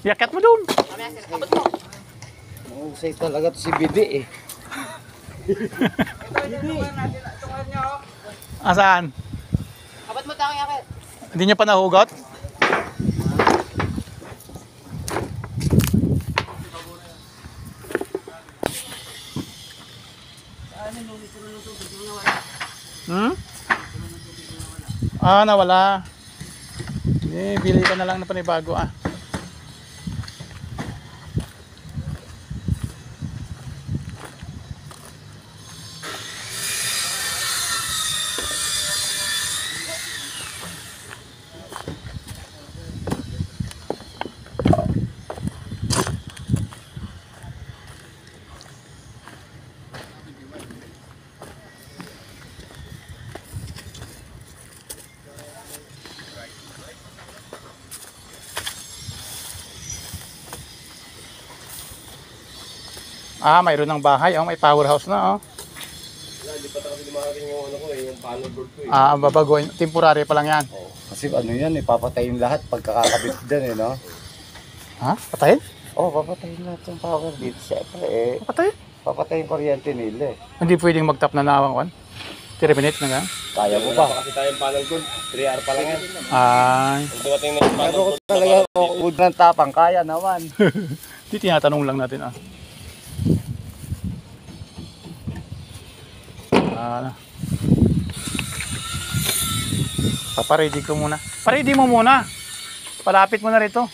Yakat mo doon. Mahusay talaga to si Bidi eh. Asaan? Abot mo tayo yakit. Hindi nyo pa nahugot? Hmm? Ah, nawala. Eh, bili ka na lang na panibago ah. Ah, mayroon ng bahay. Oh, may powerhouse na. Oh. Hindi pa kasi lumarating yung ano ko eh, yung panel board ko eh. Ah, babagoy. Temporary pa lang yan. Oh, kasi ano yan eh, papatayin lahat pagkakakabit dyan eh, no? Ha? Patayin? Oh, papatayin lahat yung power dito. Siyempre eh, Patayin? papatayin kuryente nila eh. Hindi pwedeng mag-tap na nawan. 3 minutes na nga. Kaya mo ba? Kasi tayong panel board, 3 hour pa lang yan. Ay. Kung dumating na yung panel Pero board, talaga uod ng tapang, kaya naman. Di tinatanong lang natin ah. Papaready ko muna. Paready mo muna. Palapit mo na rito.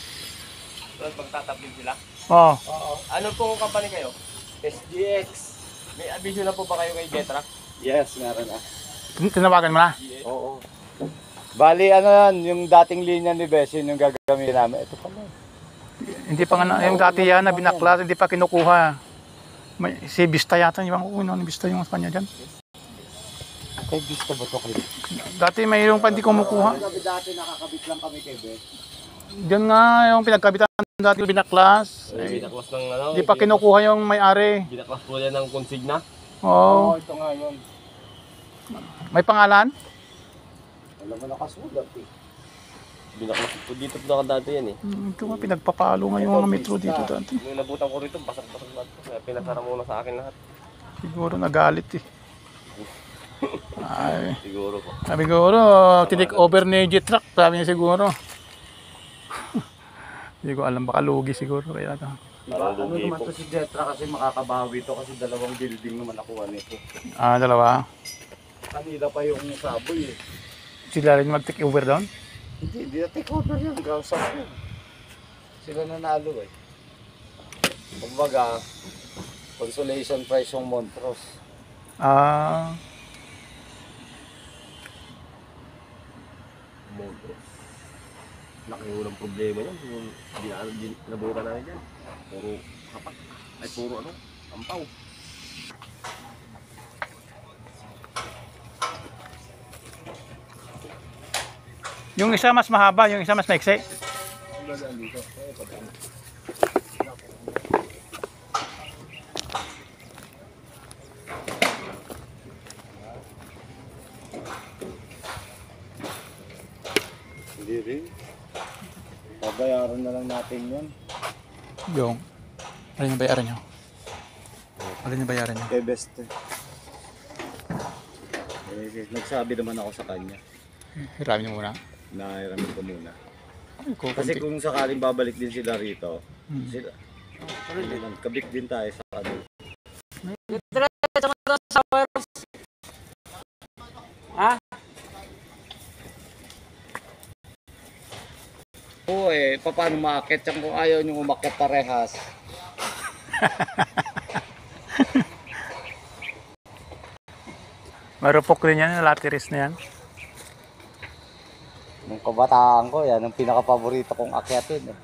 tapos magtatablin sila. Oo. Oo. Ano pong company kayo? SGX. May video na po ba kayo kay Jetra? Yes, meron ah. Tinawagan mo na. Oo. Bali ano yan, yung dating linya ni Besin yung gagamitin namin. Ito pala. Hindi pa nga yung dati yan na binaklas, hindi pa kinukuha. May, si Vista yata, yung kukunin ni Vista yung kanya dyan. Kay Vista ba ito kayo? Dati mayroong pa hindi kumukuha. Dati nakakabit lang kami kay Bes. Diyan nga yung pinagkabitan dati binaklas. Binaklas ng ano? Hindi pa kinukuha yung may-ari. Binaklas po yan ng consigna. Oo. Ito nga yun. May pangalan? Alam mo nakasulat eh. Binaklas po dito po dati yan eh. Ito nga pinagpapalo nga yung mga metro dito dati. Nung nabutan ko rito, basak-basak lahat po. Kaya pinasara muna sa akin lahat. Siguro nagalit eh. Ay, Siguro po. sabi siguro, tinik over ni J-Truck, sabi niya siguro. Hindi ko alam, baka lugi siguro kaya ito. Parang Ano lugi naman po. to si Jetra kasi makakabawi to kasi dalawang building naman nakuha nito. Ah, dalawa. Kanila pa yung saboy eh. Sila rin mag-take over doon? Hindi na take over yan. Gausap yun. Sila nanalo eh. Kumbaga, consolation prize yung Montrose. Ah, Laki yung problema yan. Nabutan namin dyan. Puro kapak. Ay puro ano, ampaw. yung isa mas mahaba, yung isa mas maiksi. Hindi rin. Babayaran na lang natin yun. Yung, alin yung bayaran nyo? Alin yung bayaran nyo? Kay Best. Nagsabi naman ako sa kanya. Hiramin nyo muna. Nahiramin ko muna. Ay, Kasi kung sakaling babalik din sila rito, sila, Hmm. kabit din tayo sa kanila. Ha? Oo eh, paano maakit yan kung ayaw nyo umakyat parehas? Marupok din yan, latiris na yan. Nung kabataan ko, yan ang pinaka-paborito kong akyatin eh.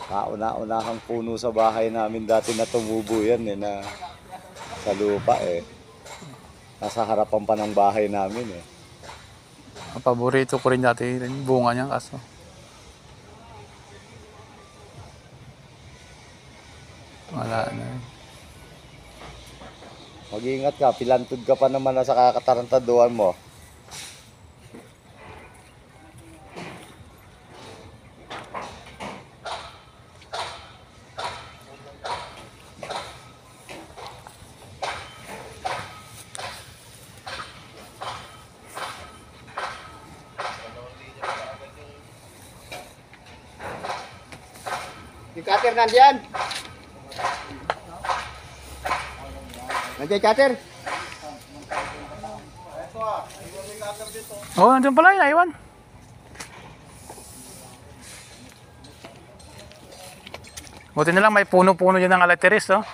Kauna-unahang puno sa bahay namin dati na tumubo yan eh, na sa lupa eh. Nasa harapan pa ng bahay namin eh. Ang paborito ko rin dati, yung bunga niya kaso. Wala na. Mag-iingat ka, pilantod ka pa naman na sa kakatarantaduhan mo. Chatter nandiyan. Nandiyan chatter. Oh, nandun pala yun, naiwan. Buti na lang may puno-puno dyan ng alateris, oh.